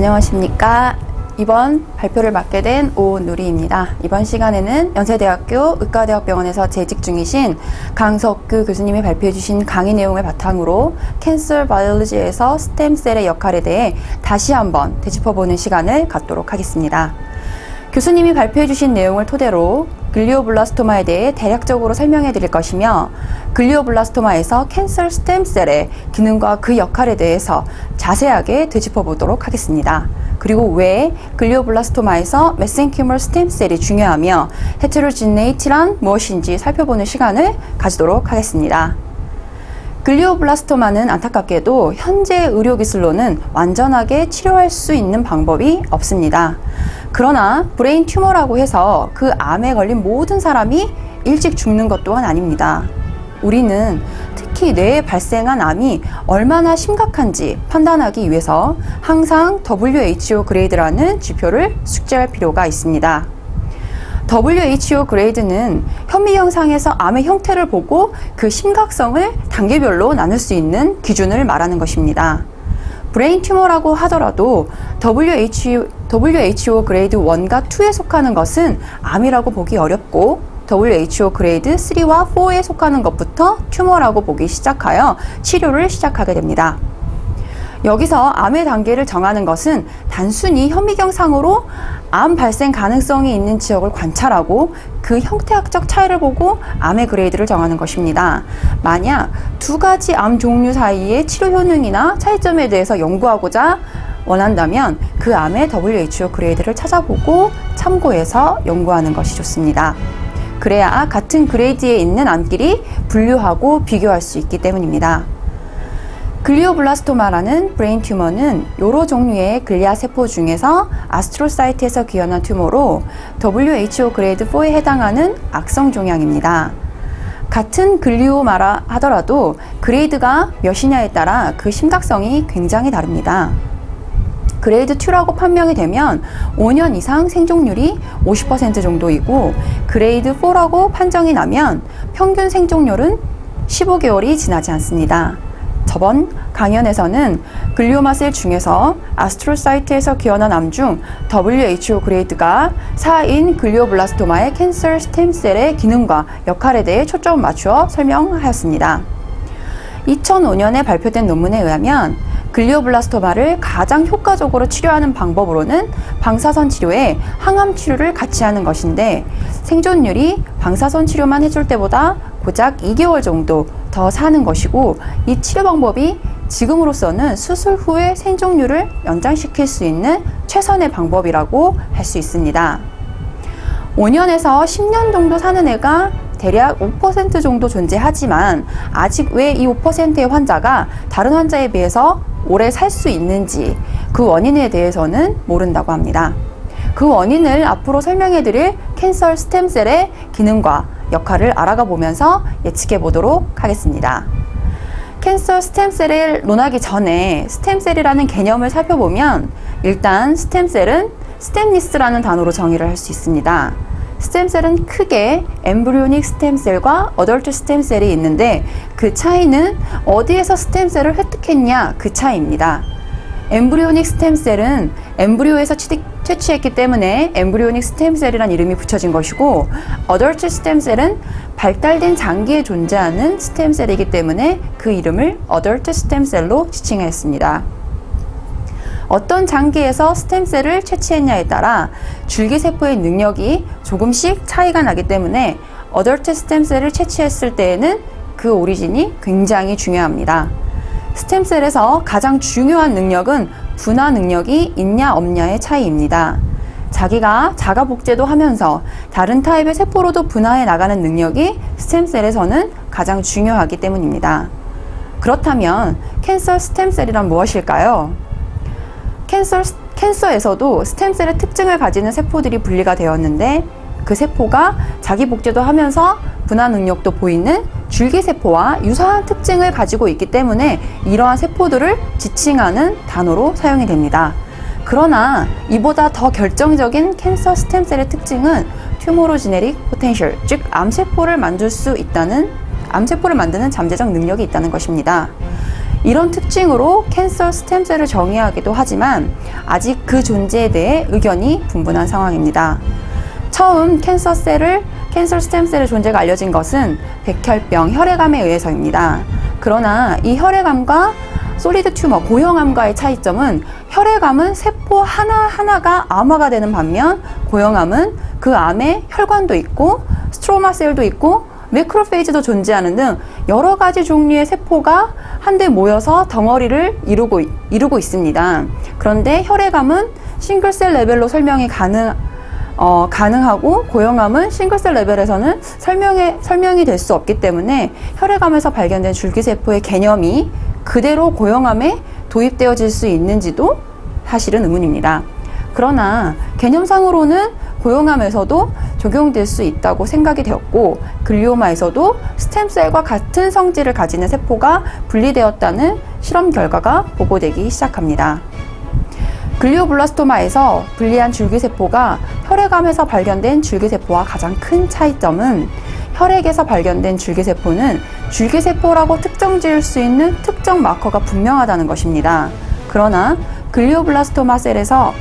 안녕하십니까. 이번 발표를 맡게 된 오누리입니다. 이번 시간에는 연세대학교 의과대학병원에서 재직 중이신 강석규 교수님이 발표해 주신 강의 내용을 바탕으로 캔서 바이올로지에서 스템셀의 역할에 대해 다시 한번 되짚어보는 시간을 갖도록 하겠습니다. 교수님이 발표해 주신 내용을 토대로 글리오블라스토마에 대해 대략적으로 설명해 드릴 것이며, 글리오블라스토마에서 캔서 스템셀의 기능과 그 역할에 대해서 자세하게 되짚어 보도록 하겠습니다. 그리고 왜 글리오블라스토마에서 메센큐머 스템셀이 중요하며 헤테로지네이티란 무엇인지 살펴보는 시간을 가지도록 하겠습니다. 글리오블라스토마는 안타깝게도 현재 의료기술로는 완전하게 치료할 수 있는 방법이 없습니다. 그러나 브레인 튜머라고 해서 그 암에 걸린 모든 사람이 일찍 죽는 것 또한 아닙니다. 우리는 특히 뇌에 발생한 암이 얼마나 심각한지 판단하기 위해서 항상 WHO 그레이드라는 지표를 숙지할 필요가 있습니다. WHO 그레이드는 현미경상에서 암의 형태를 보고 그 심각성을 단계별로 나눌 수 있는 기준을 말하는 것입니다. 브레인 튜머라고 하더라도 WHO 그레이드 1과 2에 속하는 것은 암이라고 보기 어렵고, WHO 그레이드 3와 4에 속하는 것부터 튜머라고 보기 시작하여 치료를 시작하게 됩니다. 여기서 암의 단계를 정하는 것은 단순히 현미경상으로 암 발생 가능성이 있는 지역을 관찰하고 그 형태학적 차이를 보고 암의 그레이드를 정하는 것입니다. 만약 두 가지 암 종류 사이의 치료 효능이나 차이점에 대해서 연구하고자 원한다면 그 암의 WHO 그레이드를 찾아보고 참고해서 연구하는 것이 좋습니다. 그래야 같은 그레이드에 있는 암끼리 분류하고 비교할 수 있기 때문입니다. 글리오블라스토마라는 브레인 튜머는 여러 종류의 글리아 세포 중에서 아스트로사이트에서 기원한 튜머로 WHO 그레이드 4에 해당하는 악성 종양입니다. 같은 글리오마라 하더라도 그레이드가 몇이냐에 따라 그 심각성이 굉장히 다릅니다. 그레이드 2라고 판명이 되면 5년 이상 생존율이 50% 정도이고, 그레이드 4라고 판정이 나면 평균 생존율은 15개월이 지나지 않습니다. 저번 강연에서는 글리오마 셀 중에서 아스트로사이트에서 기원한 암 중 WHO 그레이드가 4인 글리오블라스토마의 캔서 스템셀의 기능과 역할에 대해 초점을 맞추어 설명하였습니다. 2005년에 발표된 논문에 의하면 글리오블라스토마를 가장 효과적으로 치료하는 방법으로는 방사선 치료에 항암 치료를 같이 하는 것인데, 생존율이 방사선 치료만 해줄 때보다 고작 2개월 정도 더 사는 것이고, 이 치료 방법이 지금으로서는 수술 후에 생존율을 연장시킬 수 있는 최선의 방법이라고 할 수 있습니다. 5년에서 10년 정도 사는 애가 대략 5% 정도 존재하지만, 아직 왜 이 5%의 환자가 다른 환자에 비해서 오래 살 수 있는지 그 원인에 대해서는 모른다고 합니다. 그 원인을 앞으로 설명해드릴 캔서 스템셀의 기능과 역할을 알아가 보면서 예측해 보도록 하겠습니다. 캔서 스템셀을 논하기 전에 스템셀이라는 개념을 살펴보면, 일단 스템셀은 스템니스라는 단어로 정의를 할 수 있습니다. 스템셀은 크게 엠브리오닉 스템셀과 어덜트 스템셀이 있는데, 그 차이는 어디에서 스템셀을 획득했냐 그 차이입니다. 엠브리오닉 스템셀은 엠브리오에서 채취했기 때문에 엠브리오닉 스템셀이란 이름이 붙여진 것이고, 어덜트 스템셀은 발달된 장기에 존재하는 스템셀이기 때문에 그 이름을 어덜트 스템셀로 지칭했습니다. 어떤 장기에서 스템셀을 채취했냐에 따라 줄기세포의 능력이 조금씩 차이가 나기 때문에 어덜트 스템셀을 채취했을 때에는 그 오리진이 굉장히 중요합니다. 스템셀에서 가장 중요한 능력은 분화 능력이 있냐 없냐의 차이입니다. 자기가 자가 복제도 하면서 다른 타입의 세포로도 분화해 나가는 능력이 스템셀에서는 가장 중요하기 때문입니다. 그렇다면 캔서 스템셀이란 무엇일까요? 캔서에서도 스템셀의 특징을 가지는 세포들이 분리가 되었는데, 그 세포가 자기 복제도 하면서 분화 능력도 보이는 줄기세포와 유사한 특징을 가지고 있기 때문에 이러한 세포들을 지칭하는 단어로 사용이 됩니다. 그러나 이보다 더 결정적인 캔서 스템셀의 특징은 튜모로지네릭 포텐셜, 즉 암세포를 만드는 잠재적 능력이 있다는 것입니다. 이런 특징으로 캔서 스템셀을 정의하기도 하지만 아직 그 존재에 대해 의견이 분분한 상황입니다. 처음 캔서 스템셀의 존재가 알려진 것은 백혈병, 혈액암에 의해서입니다. 그러나 이 혈액암과 솔리드 튜머, 고형암과의 차이점은 혈액암은 세포 하나하나가 암화가 되는 반면 고형암은 그 암에 혈관도 있고 스트로마셀도 있고 매크로페이지도 존재하는 등 여러 가지 종류의 세포가 한데 모여서 덩어리를 이루고 있습니다. 그런데 혈액암은 싱글셀 레벨로 설명이 가능하고 고형암은 싱글셀 레벨에서는 설명이 될 수 없기 때문에 혈액암에서 발견된 줄기세포의 개념이 그대로 고형암에 도입되어질 수 있는지도 사실은 의문입니다. 그러나 개념상으로는 고형암에서도 적용될 수 있다고 생각이 되었고 글리오마에서도 스템셀과 같은 성질을 가지는 세포가 분리되었다는 실험 결과가 보고되기 시작합니다. 글리오블라스토마에서 분리한 줄기세포가 혈액암에서 발견된 줄기세포와 가장 큰 차이점은 혈액에서 발견된 줄기세포는 줄기세포라고 특정 지을 수 있는 특정 마커가 분명하다는 것입니다. 그러나 글리오블라스토마 셀에서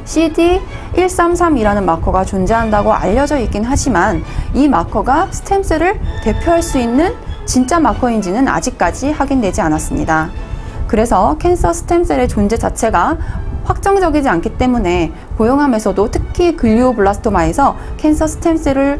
CD133이라는 마커가 존재한다고 알려져 있긴 하지만 이 마커가 스템셀을 대표할 수 있는 진짜 마커인지는 아직까지 확인되지 않았습니다. 그래서 캔서 스템셀의 존재 자체가 확정적이지 않기 때문에 고형암에서도 특히 글리오블라스토마에서 캔서 스템셀의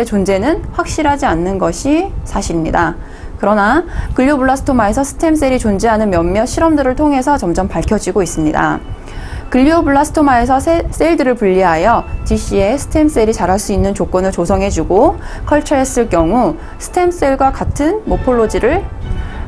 존재는 확실하지 않는 것이 사실입니다. 그러나 글리오블라스토마에서 스템셀이 존재하는 몇몇 실험들을 통해서 점점 밝혀지고 있습니다. 글리오블라스토마에서 셀들을 분리하여 DC에 스템셀이 자랄 수 있는 조건을 조성해주고 컬처했을 경우 스템셀과 같은 모폴로지를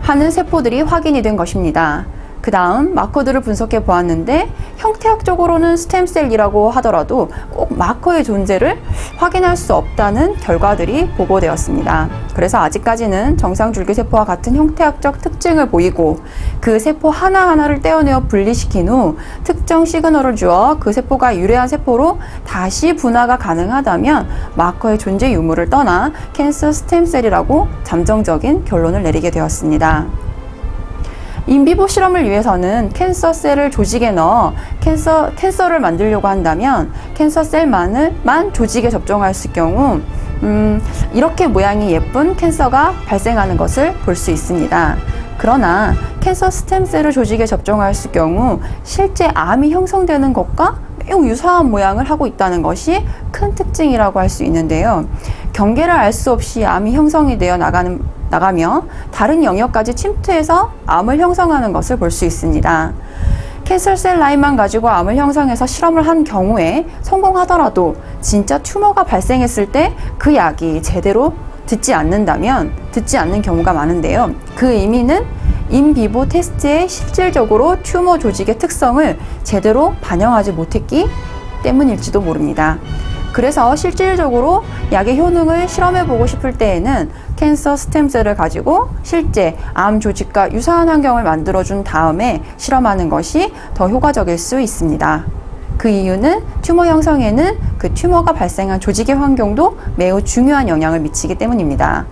하는 세포들이 확인이 된 것입니다. 그 다음 마커들을 분석해 보았는데 형태학적으로는 스템셀이라고 하더라도 꼭 마커의 존재를 확인할 수 없다는 결과들이 보고되었습니다. 그래서 아직까지는 정상 줄기세포와 같은 형태학적 특징을 보이고 그 세포 하나하나를 떼어내어 분리시킨 후 특정 시그널을 주어 그 세포가 유래한 세포로 다시 분화가 가능하다면 마커의 존재 유무를 떠나 캔서 스템셀이라고 잠정적인 결론을 내리게 되었습니다. 인비보 실험을 위해서는 캔서셀을 조직에 넣어 캔서를 만들려고 한다면 캔서셀만만 조직에 접종할 경우 이렇게 모양이 예쁜 캔서가 발생하는 것을 볼 수 있습니다. 그러나 캔서 스템셀을 조직에 접종할 경우 실제 암이 형성되는 것과 매우 유사한 모양을 하고 있다는 것이 큰 특징이라고 할 수 있는데요. 경계를 알 수 없이 암이 형성이 되어 나가며 다른 영역까지 침투해서 암을 형성하는 것을 볼 수 있습니다. 캔서셀 라인만 가지고 암을 형성해서 실험을 한 경우에 성공하더라도 진짜 튜머가 발생했을 때 그 약이 제대로 듣지 않는 경우가 많은데요. 그 의미는 인비보 테스트에 실질적으로 튜머 조직의 특성을 제대로 반영하지 못했기 때문일지도 모릅니다. 그래서 실질적으로 약의 효능을 실험해보고 싶을 때에는 캔서 스템셀을 가지고 실제 암 조직과 유사한 환경을 만들어준 다음에 실험하는 것이 더 효과적일 수 있습니다. 그 이유는 튜머 형성에는 그 튜머가 발생한 조직의 환경도 매우 중요한 영향을 미치기 때문입니다.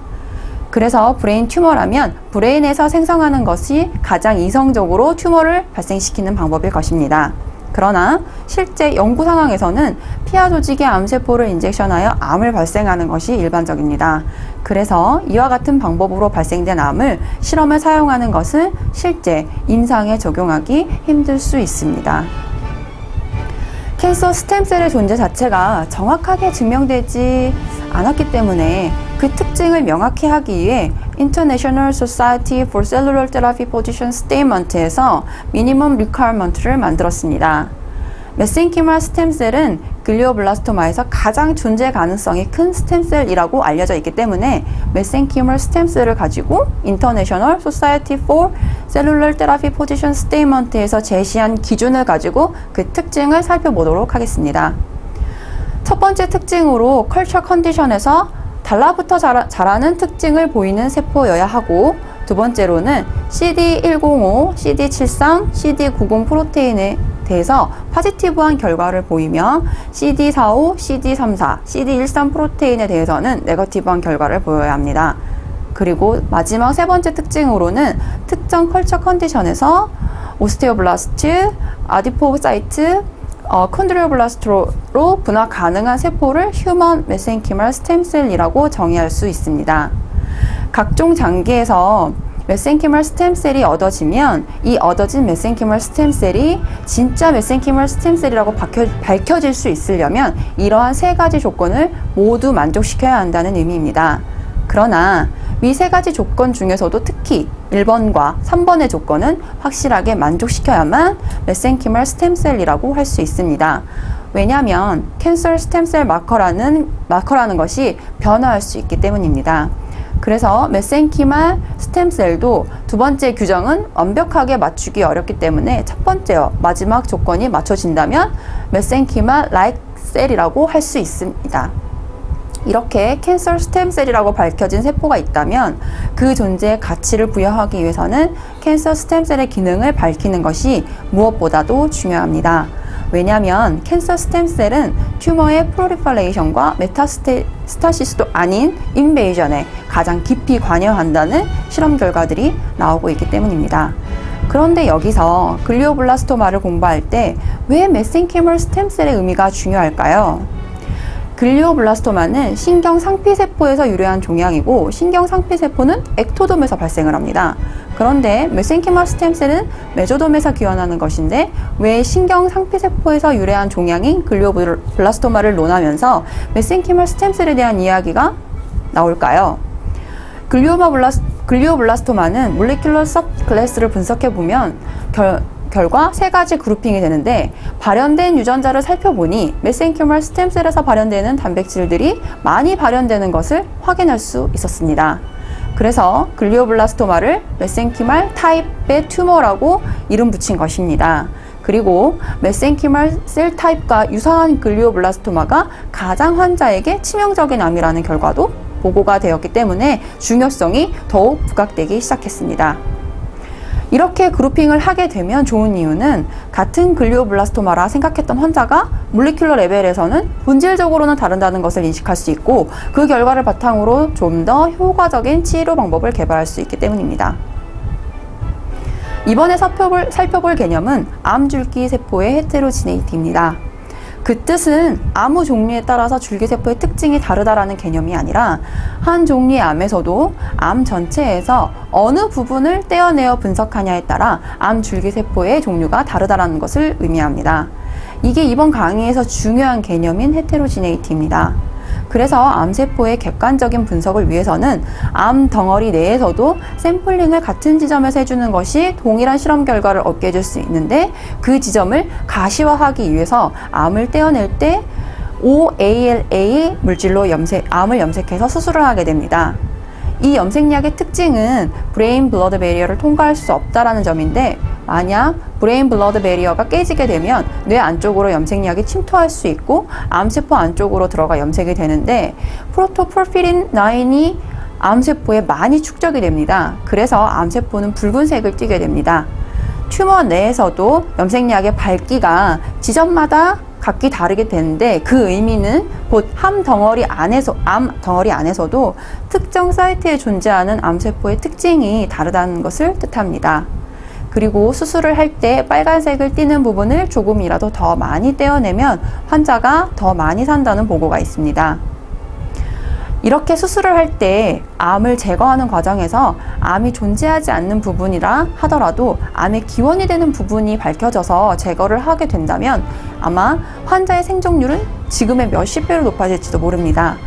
그래서 브레인 튜머라면 브레인에서 생성하는 것이 가장 이성적으로 튜머를 발생시키는 방법일 것입니다. 그러나 실제 연구 상황에서는 피하 조직의 암세포를 인젝션하여 암을 발생하는 것이 일반적입니다. 그래서 이와 같은 방법으로 발생된 암을 실험에 사용하는 것은 실제 임상에 적용하기 힘들 수 있습니다. 캔서 스템셀의 존재 자체가 정확하게 증명되지 않았기 때문에 그 특징을 명확히 하기 위해 International Society for Cellular Therapy Position Statement에서 Minimum Requirement를 만들었습니다. 메센키멀 스템셀은 글리오블라스토마에서 가장 존재 가능성이 큰 스템셀이라고 알려져 있기 때문에 메센키멀 스템셀을 가지고 International Society for Cellular Therapy Position Statement에서 제시한 기준을 가지고 그 특징을 살펴보도록 하겠습니다. 첫 번째 특징으로 컬처 컨디션에서 달라붙어 자라는 특징을 보이는 세포여야 하고, 두 번째로는 CD105, CD73, CD90 프로테인에 대해서 파지티브한 결과를 보이며 CD45, CD34, CD13 프로테인에 대해서는 네거티브한 결과를 보여야 합니다. 그리고 마지막 세 번째 특징으로는 특정 컬처 컨디션에서 오스테오블라스트, 아디포사이트, 콘드로블라스트로 분화 가능한 세포를 휴먼 메센키멀 스템셀이라고 정의할 수 있습니다. 각종 장기에서 메센키멀 스템셀이 얻어지면 이 얻어진 메센키멀 스템셀이 진짜 메센키멀 스템셀이라고 밝혀질 수 있으려면 이러한 세 가지 조건을 모두 만족시켜야 한다는 의미입니다. 그러나 위 세 가지 조건 중에서도 특히 1번과 3번의 조건은 확실하게 만족시켜야만 메센키멀 스템셀이라고 할 수 있습니다. 왜냐하면 캔서 스템셀 마커라는 것이 변화할 수 있기 때문입니다. 그래서 메센키멀 스템셀도 두 번째 규정은 완벽하게 맞추기 어렵기 때문에 첫 번째와 마지막 조건이 맞춰진다면 메센키멀 라이크 셀이라고 할 수 있습니다. 이렇게 캔서 스템셀이라고 밝혀진 세포가 있다면 그 존재의 가치를 부여하기 위해서는 캔서 스템셀의 기능을 밝히는 것이 무엇보다도 중요합니다. 왜냐하면 캔서 스템셀은 튜머의 프로리퍼레이션과 메타스타시스도 아닌 인베이전에 가장 깊이 관여한다는 실험 결과들이 나오고 있기 때문입니다. 그런데 여기서 글리오블라스토마를 공부할 때 왜 메센키멀 스템셀의 의미가 중요할까요? 글리오블라스토마는 신경상피세포에서 유래한 종양이고 신경상피세포는 엑토돔에서 발생을 합니다. 그런데 메센키멀 스템셀은 메조돔에서 기원하는 것인데 왜 신경상피세포에서 유래한 종양인 글리오블라스토마를 논하면서 메센키멀 스템셀에 대한 이야기가 나올까요? 글리오블라스토마는 몰레큘러 서브클래스를 분석해보면 결과 세 가지 그룹핑이 되는데 발현된 유전자를 살펴보니 메센키멀 스템셀에서 발현되는 단백질들이 많이 발현되는 것을 확인할 수 있었습니다. 그래서 글리오블라스토마를 메센키멀 타입의 튜머라고 이름 붙인 것입니다. 그리고 메센키멀 셀 타입과 유사한 글리오블라스토마가 가장 환자에게 치명적인 암이라는 결과도 보고가 되었기 때문에 중요성이 더욱 부각되기 시작했습니다. 이렇게 그룹핑을 하게 되면 좋은 이유는 같은 글리오블라스토마라 생각했던 환자가 몰레큘러 레벨에서는 본질적으로는 다르다는 것을 인식할 수 있고 그 결과를 바탕으로 좀 더 효과적인 치료 방법을 개발할 수 있기 때문입니다. 이번에 살펴볼 개념은 암줄기세포의 헤테로지네이티입니다. 그 뜻은 아무 종류에 따라서 줄기세포의 특징이 다르다라는 개념이 아니라 한 종류의 암에서도 암 전체에서 어느 부분을 떼어내어 분석하냐에 따라 암 줄기세포의 종류가 다르다라는 것을 의미합니다. 이게 이번 강의에서 중요한 개념인 헤테로지네이티입니다. 그래서 암세포의 객관적인 분석을 위해서는 암 덩어리 내에서도 샘플링을 같은 지점에서 해주는 것이 동일한 실험 결과를 얻게 해줄 수 있는데 그 지점을 가시화하기 위해서 암을 떼어낼 때 OALA 물질로 암을 염색해서 수술을 하게 됩니다. 이 염색약의 특징은 브레인 블러드 베리어를 통과할 수 없다라는 점인데 만약 브레인 블러드 베리어가 깨지게 되면 뇌 안쪽으로 염색약이 침투할 수 있고 암세포 안쪽으로 들어가 염색이 되는데 프로토폴피린 9이 암세포에 많이 축적이 됩니다. 그래서 암세포는 붉은색을 띠게 됩니다. 튜머 내에서도 염색약의 밝기가 지점마다 각기 다르게 되는데 그 의미는 곧 암 덩어리 안에서도 특정 사이트에 존재하는 암세포의 특징이 다르다는 것을 뜻합니다. 그리고 수술을 할 때 빨간색을 띠는 부분을 조금이라도 더 많이 떼어내면 환자가 더 많이 산다는 보고가 있습니다. 이렇게 수술을 할 때 암을 제거하는 과정에서 암이 존재하지 않는 부분이라 하더라도 암의 기원이 되는 부분이 밝혀져서 제거를 하게 된다면 아마 환자의 생존율은 지금의 몇십 배로 높아질지도 모릅니다.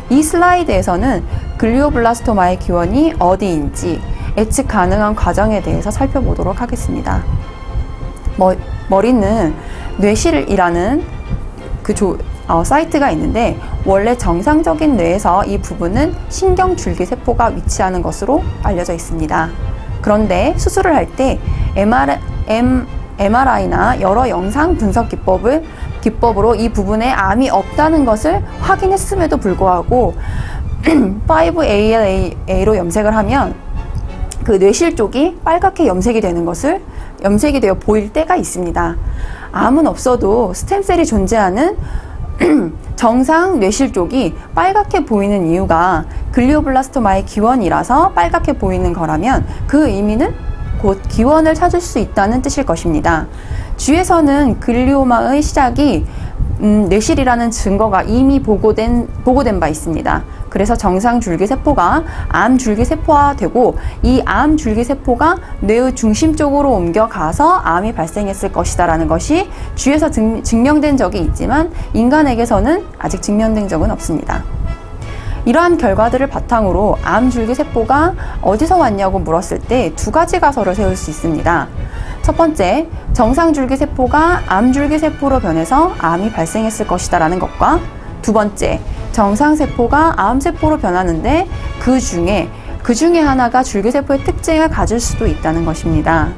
이 슬라이드에서는 글리오블라스토마의 기원이 어디인지 예측 가능한 과정에 대해서 살펴보도록 하겠습니다. 머리는 뇌실이라는 사이트가 있는데 원래 정상적인 뇌에서 이 부분은 신경줄기세포가 위치하는 것으로 알려져 있습니다. 그런데 수술을 할 때 MRI나 여러 영상 분석 기법으로 이 부분에 암이 없다는 것을 확인했음에도 불구하고 5ALA로 염색을 하면 그 뇌실 쪽이 빨갛게 염색이 되어 보일 때가 있습니다. 암은 없어도 스템셀이 존재하는 정상 뇌실 쪽이 빨갛게 보이는 이유가 글리오블라스토마의 기원이라서 빨갛게 보이는 거라면 그 의미는 곧 기원을 찾을 수 있다는 뜻일 것입니다. 주에서는 글리오마의 시작이 뇌실이라는 증거가 이미 보고된 바 있습니다. 그래서 정상 줄기세포가 암 줄기세포화되고 이 암 줄기세포가 뇌의 중심 쪽으로 옮겨가서 암이 발생했을 것이다라는 것이 주에서 증명된 적이 있지만 인간에게서는 아직 증명된 적은 없습니다. 이러한 결과들을 바탕으로 암 줄기세포가 어디서 왔냐고 물었을 때 두 가지 가설을 세울 수 있습니다. 첫 번째, 정상 줄기세포가 암 줄기세포로 변해서 암이 발생했을 것이다라는 것과 두 번째, 정상세포가 암세포로 변하는데 그 중에 하나가 줄기세포의 특징을 가질 수도 있다는 것입니다.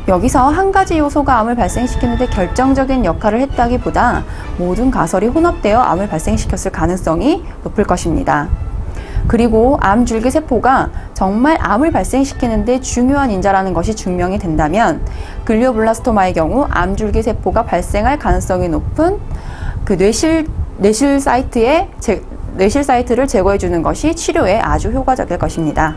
여기서 한 가지 요소가 암을 발생시키는 데 결정적인 역할을 했다기보다 모든 가설이 혼합되어 암을 발생시켰을 가능성이 높을 것입니다. 그리고 암 줄기세포가 정말 암을 발생시키는 데 중요한 인자라는 것이 증명이 된다면 글리오블라스토마의 경우 암 줄기세포가 발생할 가능성이 높은 그 뇌실 사이트를 제거해 주는 것이 치료에 아주 효과적일 것입니다.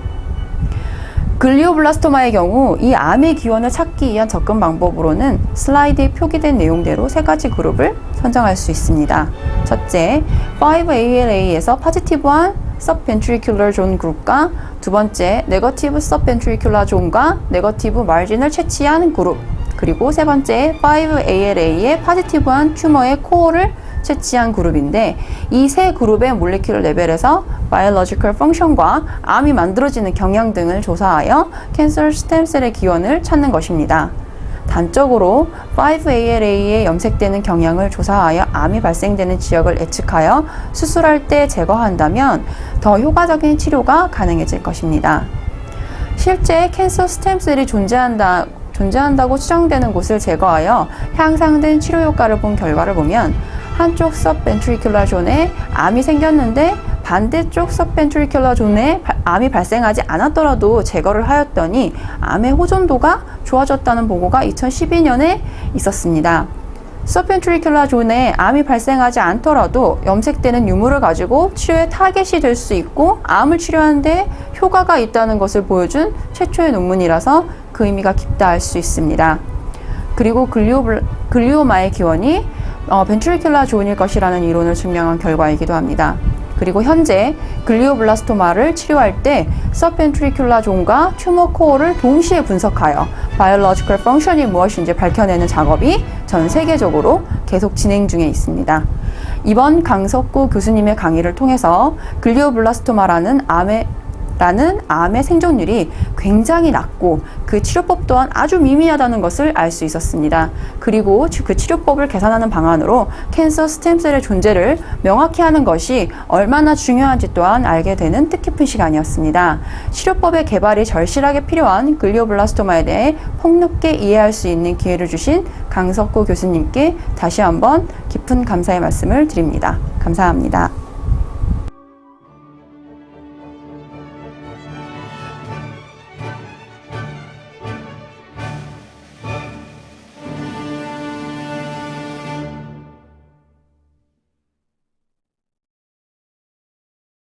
글리오블라스토마의 경우 이 암의 기원을 찾기 위한 접근 방법으로는 슬라이드에 표기된 내용대로 세 가지 그룹을 선정할 수 있습니다. 첫째, 5ALA에서 포지티브한 subventricular zone 그룹과 두 번째, 네거티브 subventricular zone과 네거티브 마진을 채취한 그룹, 그리고 세 번째, 5ALA의 포지티브한 튜머의 코어를 채취한 그룹인데 이 세 그룹의 몰리큘러 레벨에서 바이올로지컬 펑션과 암이 만들어지는 경향 등을 조사하여 캔서 스템셀의 기원을 찾는 것입니다. 단적으로 5ALA에 염색되는 경향을 조사하여 암이 발생되는 지역을 예측하여 수술할 때 제거한다면 더 효과적인 치료가 가능해질 것입니다. 실제 캔서 스템셀이 존재한다고 추정되는 곳을 제거하여 향상된 치료 효과를 본 결과를 보면 한쪽 subventricular zone에 암이 생겼는데 반대쪽 subventricular zone에 암이 발생하지 않았더라도 제거를 하였더니 암의 호전도가 좋아졌다는 보고가 2012년에 있었습니다. subventricular zone에 암이 발생하지 않더라도 염색되는 유무를 가지고 치료의 타겟이 될 수 있고 암을 치료하는 데 효과가 있다는 것을 보여준 최초의 논문이라서 그 의미가 깊다 할 수 있습니다. 그리고 글리오마의 기원이 벤트리큘라 존일 것이라는 이론을 증명한 결과이기도 합니다. 그리고 현재 글리오블라스토마를 치료할 때 서브벤트리큘라 존과 튜머 코어를 동시에 분석하여 바이올로지컬 펑션이 무엇인지 밝혀내는 작업이 전 세계적으로 계속 진행 중에 있습니다. 이번 강석구 교수님의 강의를 통해서 글리오블라스토마라는 암의 생존율이 굉장히 낮고 그 치료법 또한 아주 미미하다는 것을 알 수 있었습니다. 그리고 그 치료법을 계산하는 방안으로 캔서 스템셀의 존재를 명확히 하는 것이 얼마나 중요한지 또한 알게 되는 뜻깊은 시간이었습니다. 치료법의 개발이 절실하게 필요한 글리오블라스토마에 대해 폭넓게 이해할 수 있는 기회를 주신 강석구 교수님께 다시 한번 깊은 감사의 말씀을 드립니다. 감사합니다.